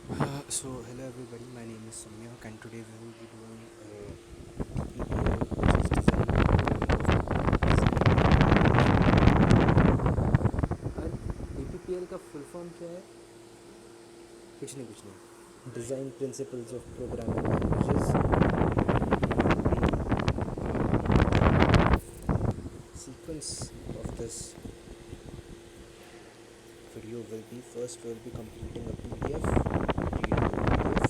Hello everybody, my name is Samyak and today we will be doing Dppl Tail, which is और DPPL का full form क्या है? कुछ नहीं design principles of programming languages. Sequence of this video will be first we will be completing a PDF, reading a PDF,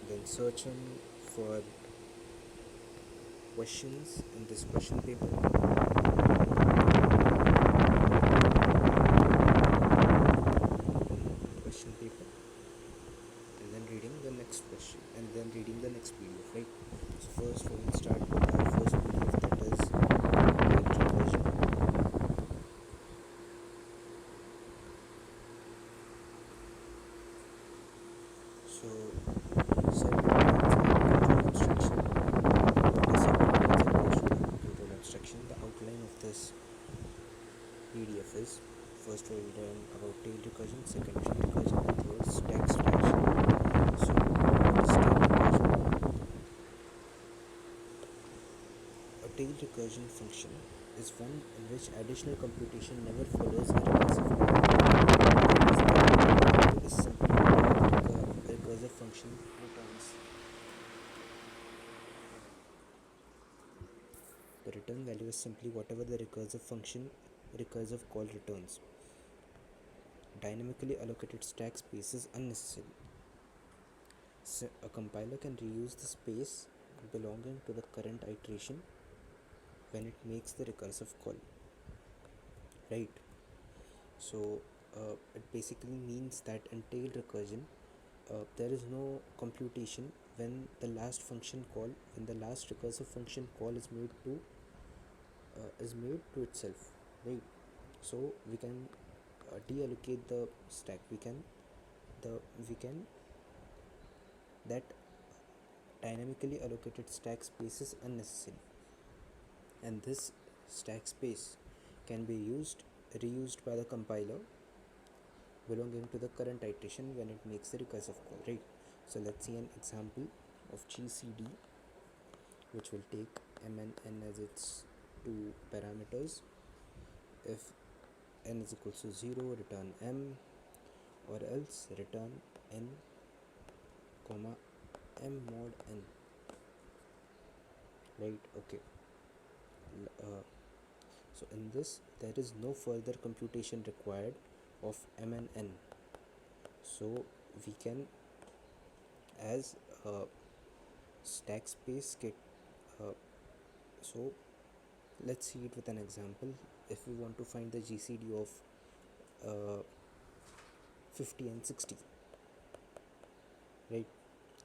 then searching for questions in this question paper. Question paper, and then reading the next question, and then reading the next PDF, right? So first we will start with our first PDF, that is recursion. So control abstraction. The outline of this PDF is: first we will learn about tail recursion, second tree recursion, and third stack abstraction. So what is tail recursion? A tail recursion function is one in which additional computation never follows a recursive loop. Is simply what the recursive function returns. The return value is simply whatever the recursive call returns. Dynamically allocated stack space is unnecessary. So a compiler can reuse the space belonging to the current iteration when it makes the recursive call, right? So it basically means that in tail recursion there is no computation when the last recursive function call is made to itself, right? So we can deallocate the stack. We can that dynamically allocated stack space is unnecessary, and this stack space can be reused by the compiler belonging to the current iteration when it makes the recursive call, right? So let's see an example of GCD, which will take m and n as its two parameters. If n is equals to 0, return m, or else return n comma m mod n, right? Okay. So in this there is no further computation required of m and n, so we can, as stack space get so let's see it with an example. If we want to find the GCD of 50 and 60, right?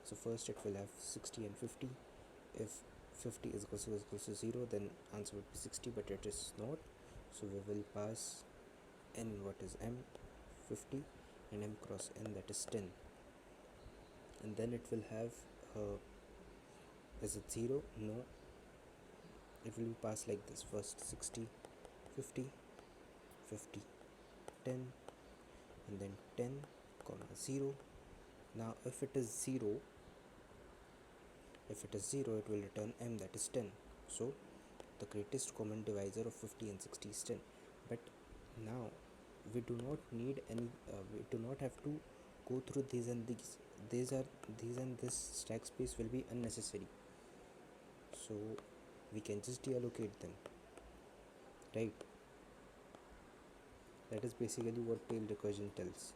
So first it will have 60 and 50. If 50 is equals to 0, then answer would be 60, but it is not. So we will pass n, what is m, 50, and m cross n, that is 10. And then it will have is it 0? No, it will be passed like this: first 60, 50, 50, 10, and then 10 comma 0. Now if it is 0, it will return m, that is 10. So the greatest common divisor of 50 and 60 is 10. But now we do not need any we do not have to go through these and these and this stack space will be unnecessary, so we can just deallocate them, right? That is basically what tail recursion tells.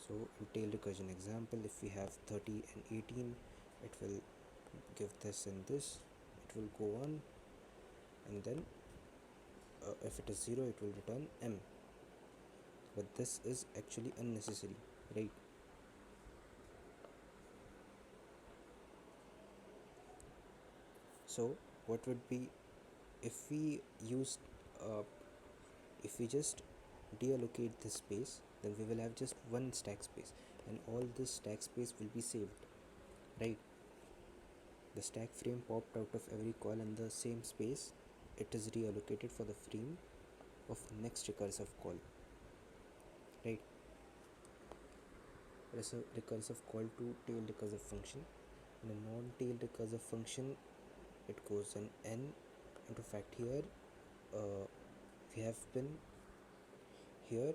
So in tail recursion example, if we have 30 and 18, it will give this and this, it will go on, and then if it is 0, it will return m. But this is actually unnecessary, right? So what would be if we use if we just deallocate this space, then we will have just one stack space, and all this stack space will be saved, right? The stack frame popped out of every call in the same space. It is reallocated for the frame of next recursive call, right? There's a recursive call to tail recursive function. In a non-tail recursive function, it goes an n. Into fact, here we have been here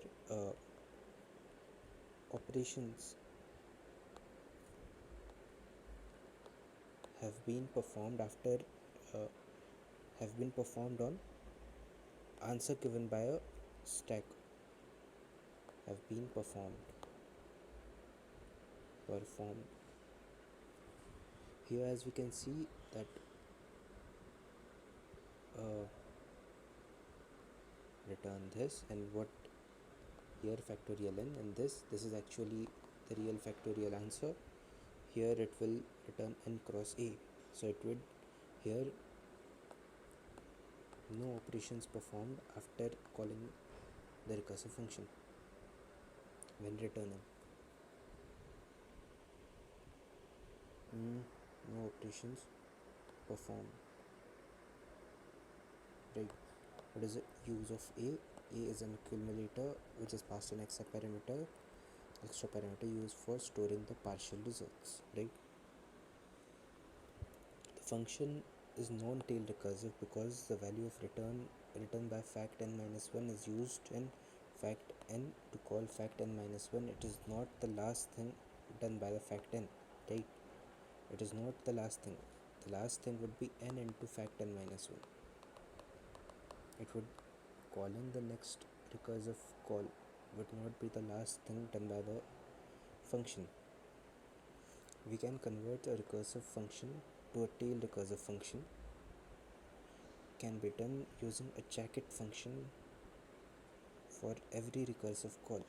operations have been performed after uh, have been performed on answer given by a stack have been performed here. As we can see that uh, return this, and what here factorial n, and this is actually the real factorial answer. Here it will return n cross a, so it would here no operations performed after calling the recursive function when returning. No operations performed, right? What is the use of a? A is an accumulator which is passed an extra parameter used for storing the partial results, right? The function is non-tail recursive because the value of return by fact n minus 1 is used in fact n to call fact n minus 1. It is not the last thing done by the fact n, right? It is not the last thing. The last thing would be n into fact n minus 1. It would calling the next recursive call would not be the last thing done by the function. We can convert a recursive function to a tail recursive function. Can be done using a jacket function for every recursive call.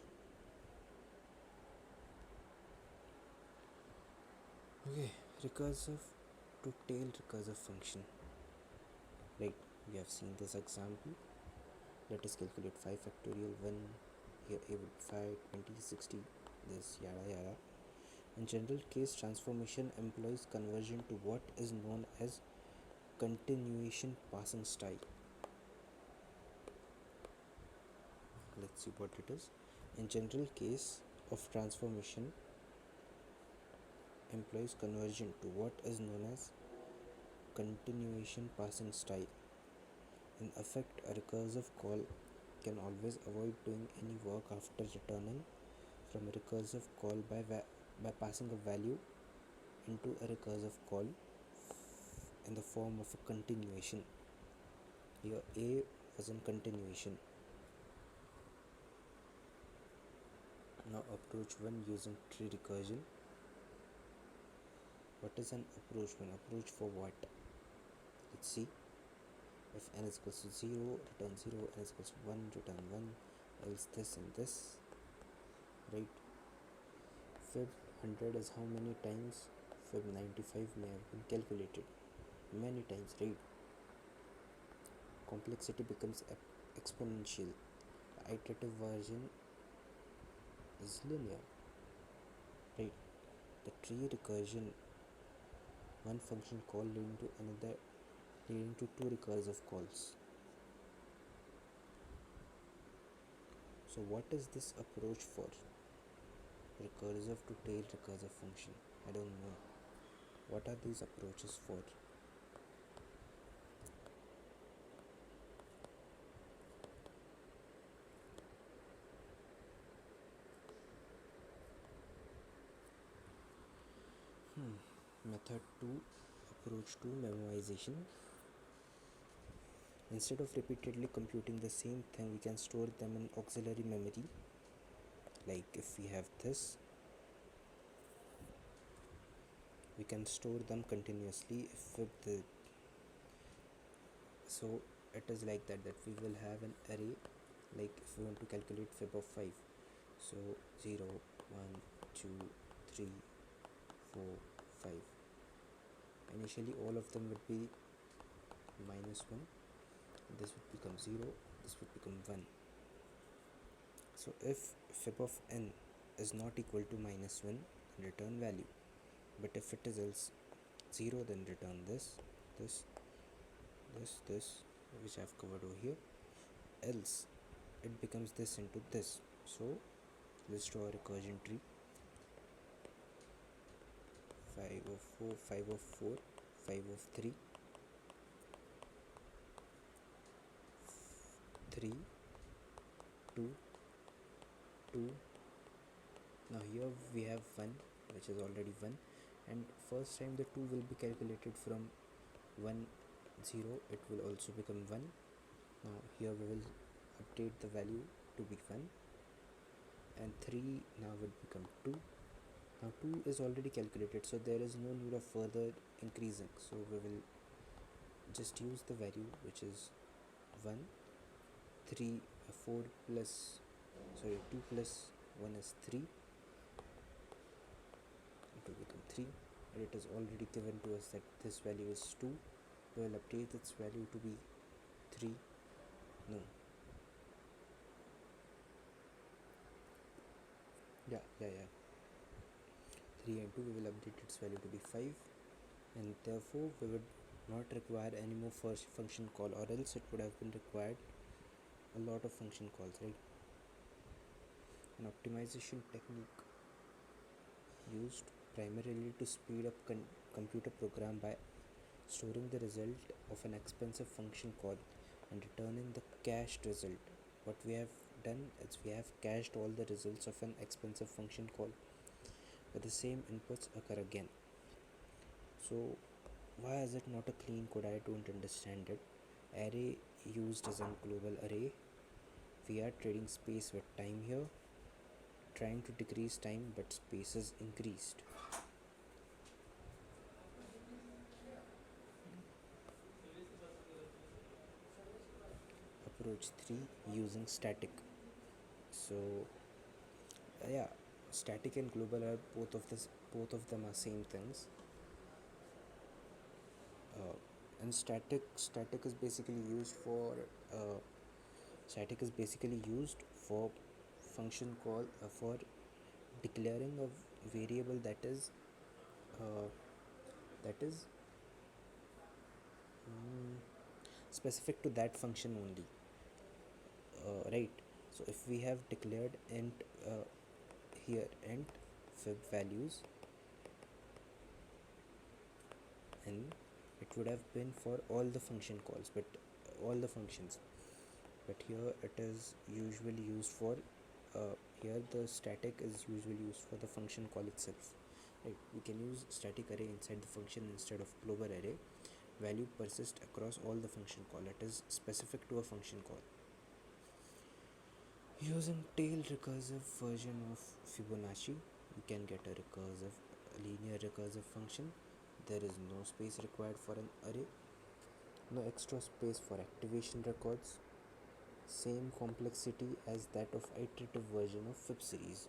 Okay, recursive to tail recursive function. Right, we have seen this example. Let us calculate 5 factorial 1, here a would be 5, 20, 60, this yada yada. In general case, transformation employs conversion to what is known as continuation passing style. Let's see what it is. In general case of transformation employs conversion to what is known as continuation passing style. In effect, a recursive call can always avoid doing any work after returning from a recursive call by passing a value into a recursive call in the form of a continuation. Here a was in continuation. Now approach 1 using tree recursion. What is an approach 1? Approach for what? Let's see. If n is equals to 0, return 0, n is equals to 1, return 1, else this and this, right? Fib 100 is how many times? Fib 95 may have been calculated many times, right? Complexity becomes exponential. The iterative version is linear, right? The tree recursion, one function call leading to another, leading to two recursive calls. So what is this approach for? Recursive to tail recursive function. I don't know. What are these approaches for? Method 2, approach to memorization. Instead of repeatedly computing the same thing, we can store them in auxiliary memory. Like if we have this, we can store them continuously. So it is like that we will have an array. Like if we want to calculate fib of 5, so 0, 1, 2, 3, 4, 5. Initially all of them would be minus 1, this would become 0, this would become 1. So if fib of n is not equal to minus 1, then return value, but if it is else 0, then return this, which I have covered over here. else it becomes this into this. So let's draw a recursion tree. 5 of 4, 5 of 4, 5 of 3, 3, 2, 2. Now here we have 1, which is already 1, and first time the 2 will be calculated from 1 0, it will also become 1. Now here we will update the value to be 1, and 3 now will become 2. Now 2 is already calculated, so there is no need of further increasing, so we will just use the value which is 1. 3 4 plus 2 plus 1 is 3, it will become 3, and it is already given to us that this value is 2. We will update its value to be 3. No, yeah 3 and 2, we will update its value to be 5, and therefore we would not require any more first function call, or else it would have been required a lot of function calls, right? An optimization technique used primarily to speed up computer program by storing the result of an expensive function call and returning the cached result. What we have done is we have cached all the results of an expensive function call, but the same inputs occur again. So why is it not a clean code? I don't understand it. Array used as a global array. We are trading space with time here, trying to decrease time, but space is increased. Approach 3, using static. So yeah, static and global are both of them are same things. And static is basically used for function call for declaring a variable uh, that is specific to that function only, right? So if we have declared int here int fib values, and it would have been for all the function calls, but all the functions, but here it is usually used for here the static is usually used for the function call itself, right? We can use static array inside the function instead of global array. Value persists across all the function call, it is specific to a function call. Using tail recursive version of Fibonacci, you can get a linear recursive function. There is no space required for an array, no extra space for activation records, same complexity as that of iterative version of Fib series,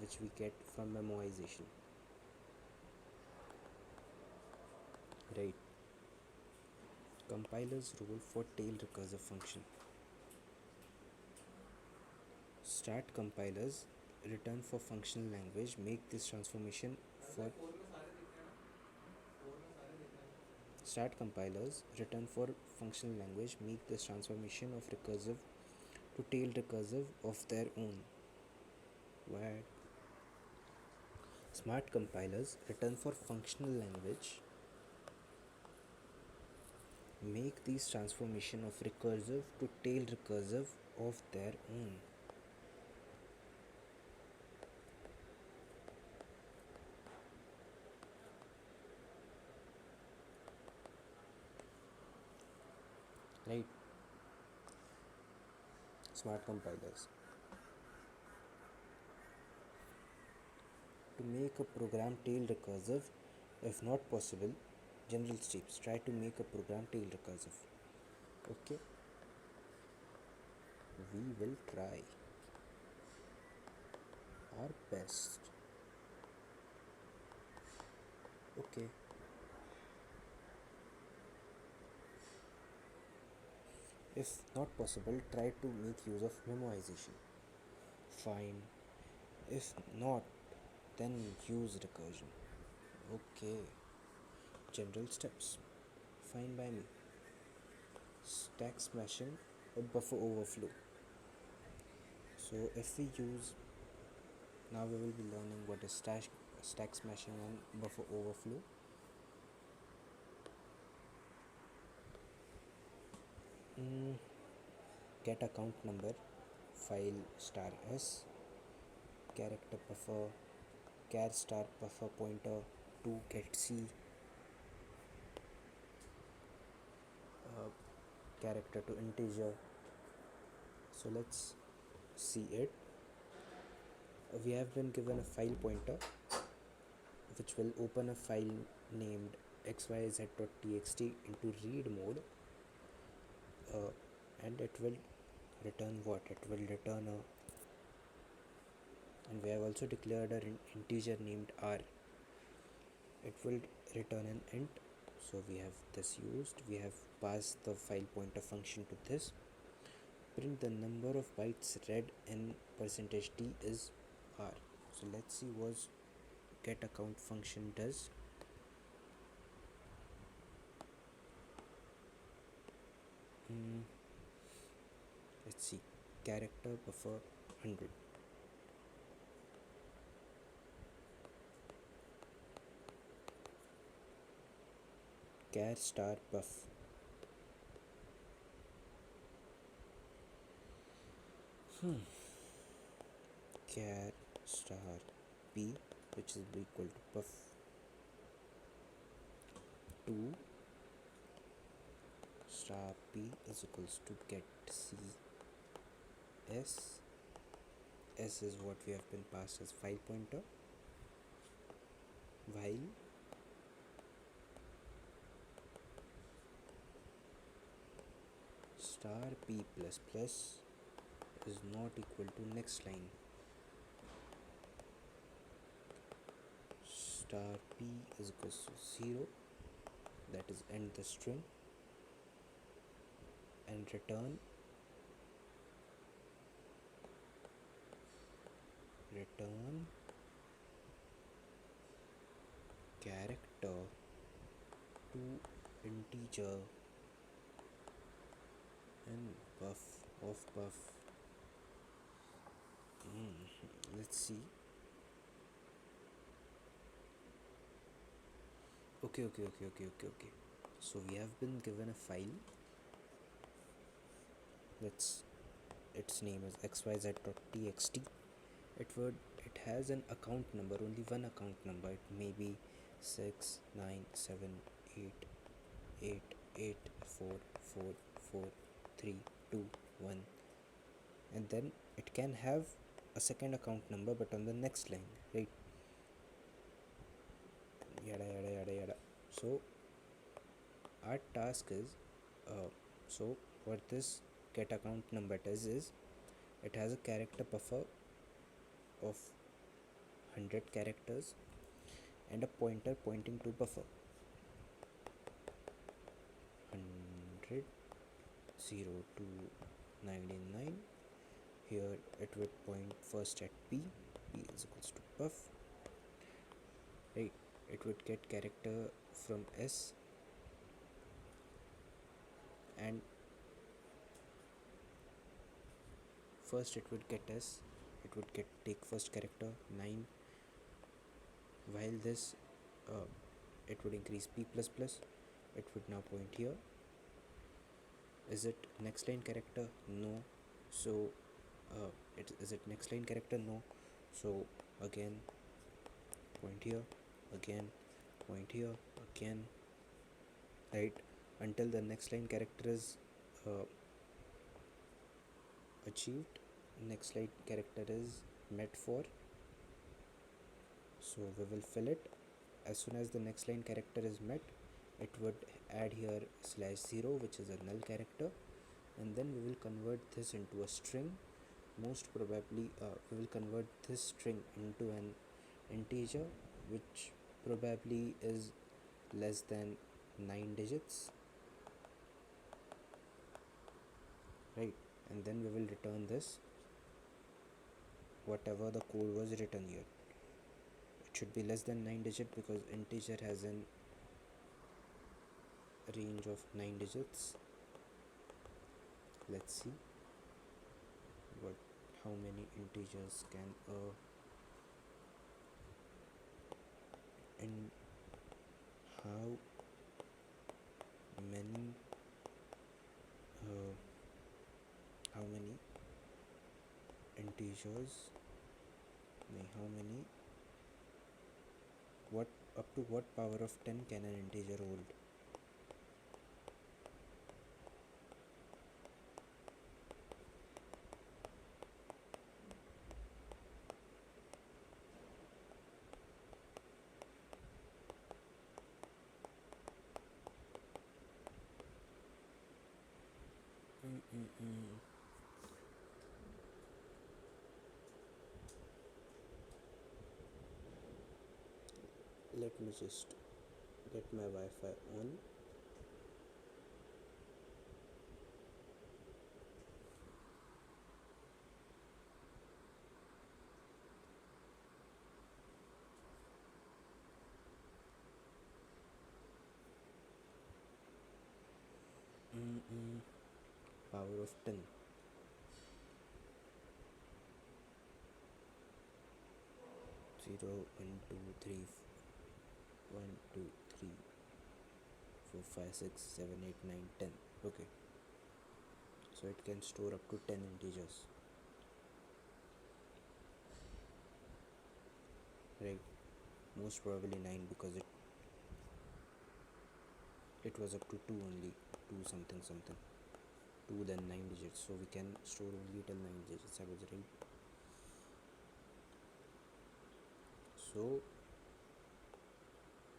which we get from memoization, right? Compiler's rule for tail recursive function. Start compilers return for functional language, make this transformation for start compilers return for functional language, make this transformation of recursive to tail recursive of their own. Where smart compilers return for functional language, make these transformation of recursive to tail recursive of their own. Right? Smart compilers. To make a program tail recursive, if not possible, general steps. Try to make a program tail recursive. Okay? We will try our best. Okay. If not possible, try to make use of memoization. Fine. If not, then use recursion. Okay. General steps. Fine by me. Stack smashing a buffer overflow. So if we use, now we will be learning what is stack smashing and buffer overflow. mm, Get account number, file star s, character buffer, char star buffer pointer to get c, uh, character to integer. So let's see it. We have been given a file pointer which will open a file named xyz.txt into read mode, and it will return what? It will return a, and we have also declared an integer named r. It will return an int. So we have this used, we have passed the file pointer function to this. Print the number of bytes read in %d is r. So let's see what get account function does. Let's see, character buffer 100, char star buff, char star p, which is equal to buff 2 star p is equals to get c s. S is what we have been passed as file pointer, while star p plus plus is not equal to next line. Star p is equals to 0, that is end the string, and return character to integer and buff of buff. Let's see. Okay. So we have been given a file. Its name is xyz.txt. It has an account number, only one account number. It may be 69788844432 1, and then it can have a second account number but on the next line, right? Yada. So our task is, so what this get account number does is, it has a character buffer of 100 characters and a pointer pointing to buffer 100 0 to 99. Here it would point first at p is equals to buff, right? It would get character from s, and first it would get s, it would take first character 9, while this it would increase p plus plus. It would now point here. Is it next line character? No. So is it next line character? No. So again point here, again point here, again, right, until the next line character is achieved, next line character is met for. So we will fill it. As soon as the next line character is met, it would add here /0, which is a null character, and then we will convert this into a string. Most probably we will convert this string into an integer which probably is less than 9 digits, right? And then we will return this, whatever the code was written here. It should be less than 9 digit because integer has an range of 9 digits. Let's see what how many integers can and how many uh, how many integers how many what up to what power of 10 can an integer hold? Let me just get my Wi-Fi on. Power of 10. 0, 1, 2, 3, 1, 2, 3, 4, 5, 6, 7, 8, 9, 10. Okay. So it can store up to 10 integers. Right. Most probably 9 because it was up to 2 only. 2 something something. 2 then 9 digits. So we can store only till 9 digits. I was right. So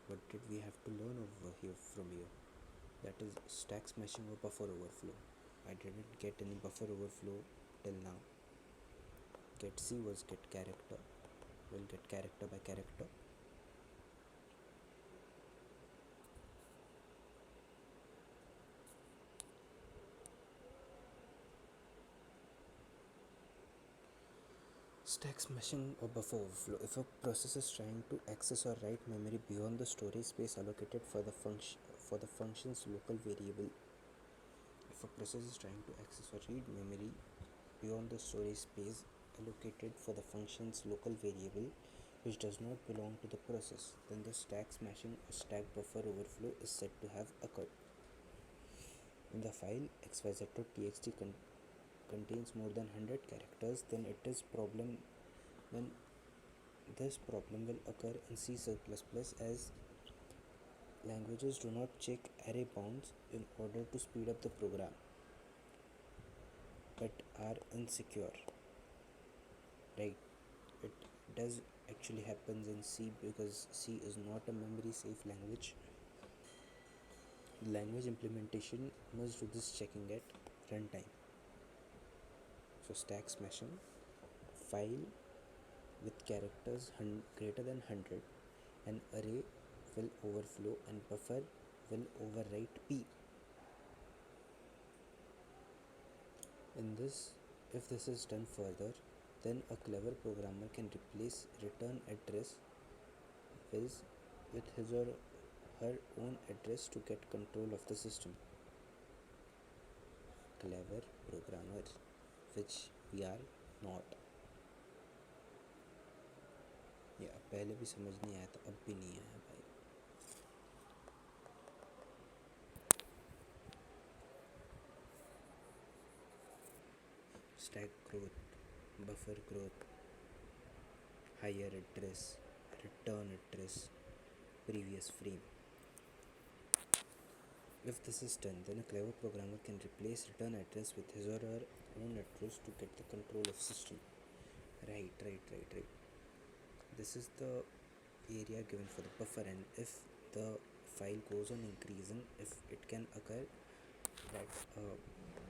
what did we have to learn over here from here? That is stack smashing or buffer overflow. I didn't get any buffer overflow till now. Get C was get character. We'll get character by character. Stack smashing or buffer overflow. If a process is trying to access or write memory beyond the storage space allocated for the function's local variable, if a process is trying to access or read memory beyond the storage space allocated for the function's local variable which does not belong to the process, then the stack smashing or stack buffer overflow is said to have occurred. When the file xyz.txt contains more than 100 characters, then this problem will occur in C++ as languages do not check array bounds in order to speed up the program but are insecure. Right, it does actually happens in C because C is not a memory safe language. The language implementation must do this checking at runtime. So stack smashing, file with characters greater than 100, an array will overflow and buffer will overwrite P. If this is done further, then a clever programmer can replace return address with his or her own address to get control of the system. Clever programmer, which we are not. या पहले भी समझ नहीं आया था, अब भी नहीं आया भाई. Stack growth, buffer growth, higher address, return address, previous frame. If this is done, then a clever programmer can replace return address with his or her own address to get the control of system. Right. This is the area given for the buffer, and if the file goes on increasing, if it can occur that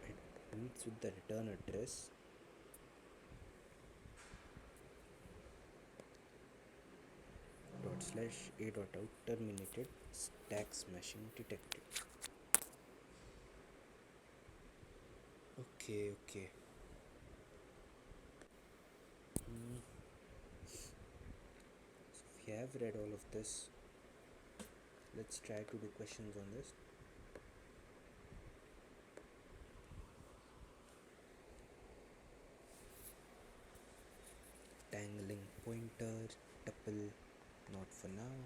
it meets with the return address /a.out terminated, stack smashing detected. Okay. So we have read all of this. Let's try to do questions on this. pointer, tuple, not for now.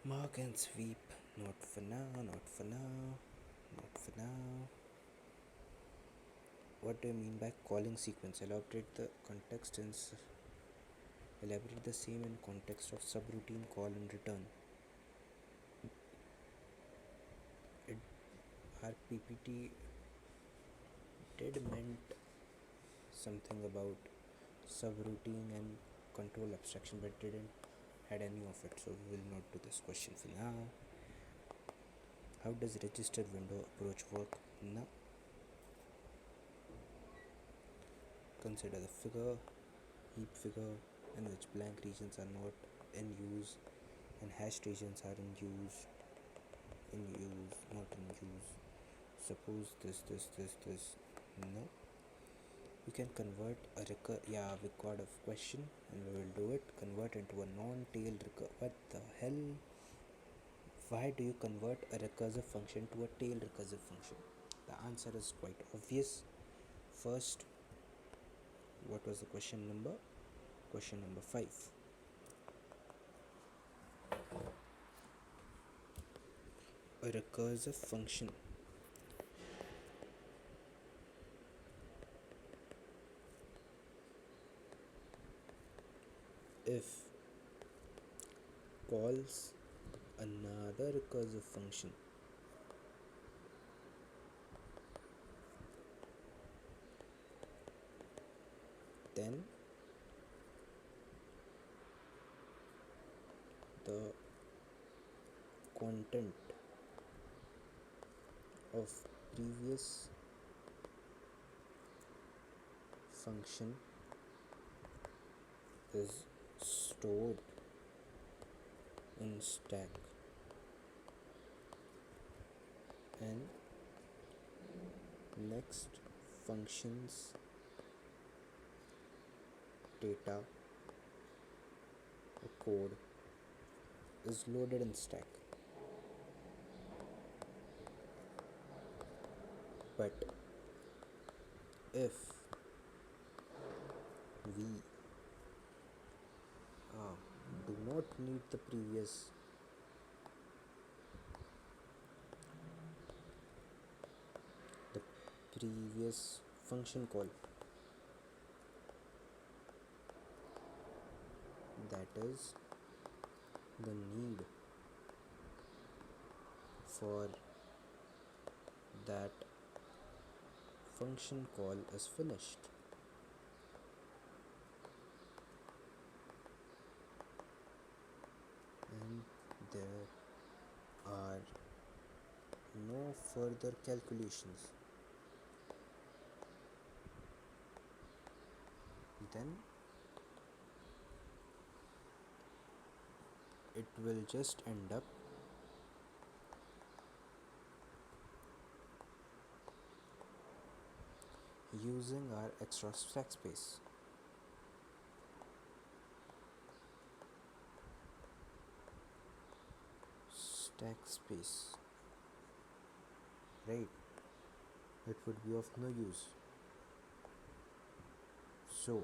Mark and sweep, not for now, not for now, not for now. What do you mean by calling sequence? Elaborate the same in context of subroutine call and return. Our PPT did meant something about subroutine and control abstraction, but didn't had any of it, so we will not do this question for now. How does register window approach work? Now consider the figure, heap figure, in which blank regions are not in use and hashed regions are not in use. Suppose this. No. We can convert a we got a question and we will do it. Convert into a non-tail recursive. What the hell? Why do you convert a recursive function to a tail recursive function? The answer is quite obvious. First, what was the question number? Question number 5. A recursive function if calls another recursive function then the content of previous function is stored in stack and next function's data or code is loaded in stack. But if we do not need the previous function call, that is the need for that function call is finished. And there are no further calculations. Then it will just end up using our extra stack space. Right, it would be of no use. So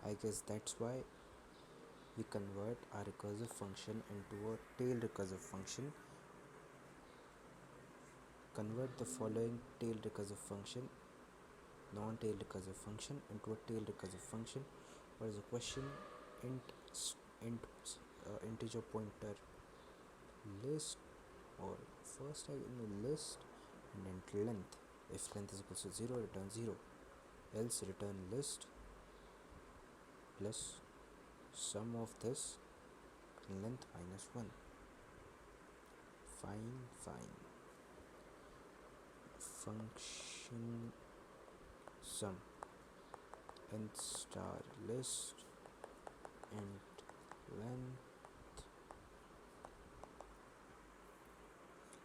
I guess that's why we convert our recursive function into a tail recursive function. Convert the following tail recursive function, non-tail recursive function, into a tail recursive function. What is the question? Integer pointer list, or first I in list and then length. If length is equal to 0, return 0, else return list plus sum of this length minus 1. Fine. Function sum int star list int length.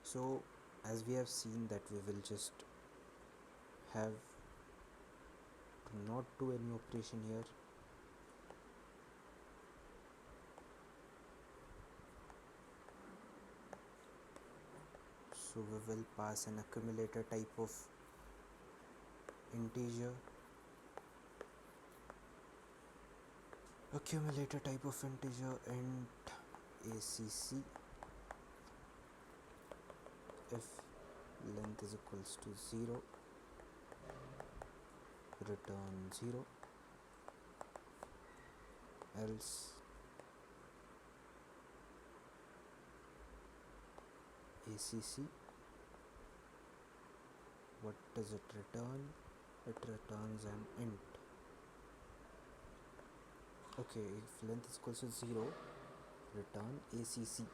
So as we have seen that we will just have to not do any operation here. So we will pass an accumulator type of integer, accumulator type of integer, int acc. If length is equals to 0, return 0, else acc, what does it return? It returns an int. Okay, if length is equals to 0, return acc,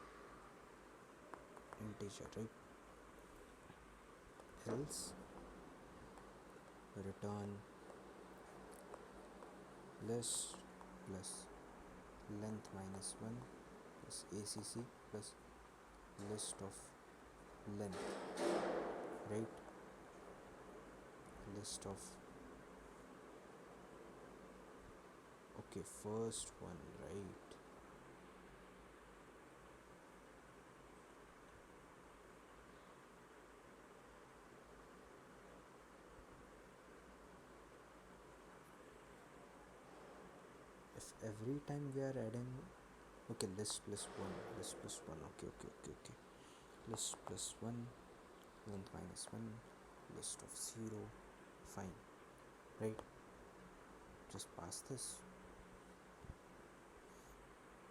integer, right? Else return list plus length minus 1 plus acc plus list of length, right? List of, okay, first one, right? If every time we are adding, okay, list plus 1, list plus 1, okay, list plus 1, length minus 1, list of 0, fine, right? Just pass this.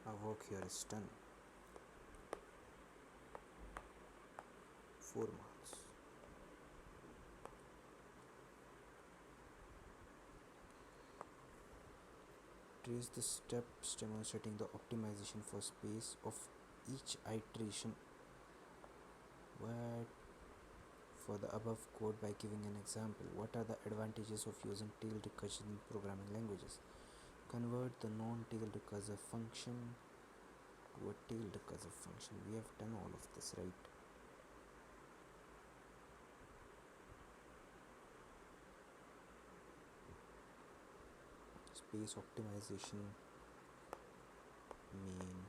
Our work here is done. 4 marks. Trace the steps demonstrating the optimization for space of each iteration. What? For the above code by giving an example. What are the advantages of using tail recursion in programming languages? Convert the non-tail recursive function to a tail recursive function. We have done all of this, right? Space optimization, main,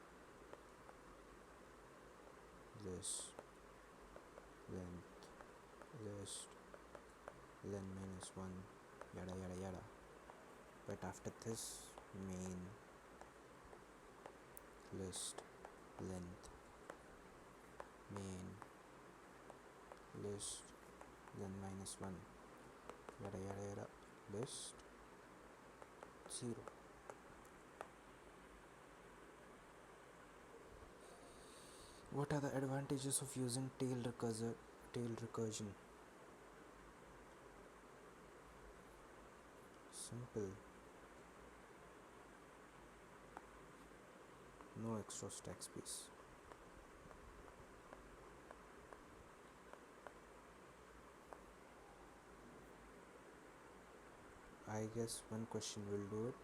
list, length, list, len minus 1, yada yada yada. But after this, main, list, length, main, list, len minus 1, yada yada yada, list, 0. What are the advantages of using tail recursion? Simple. No extra stack space. I guess one question will do it.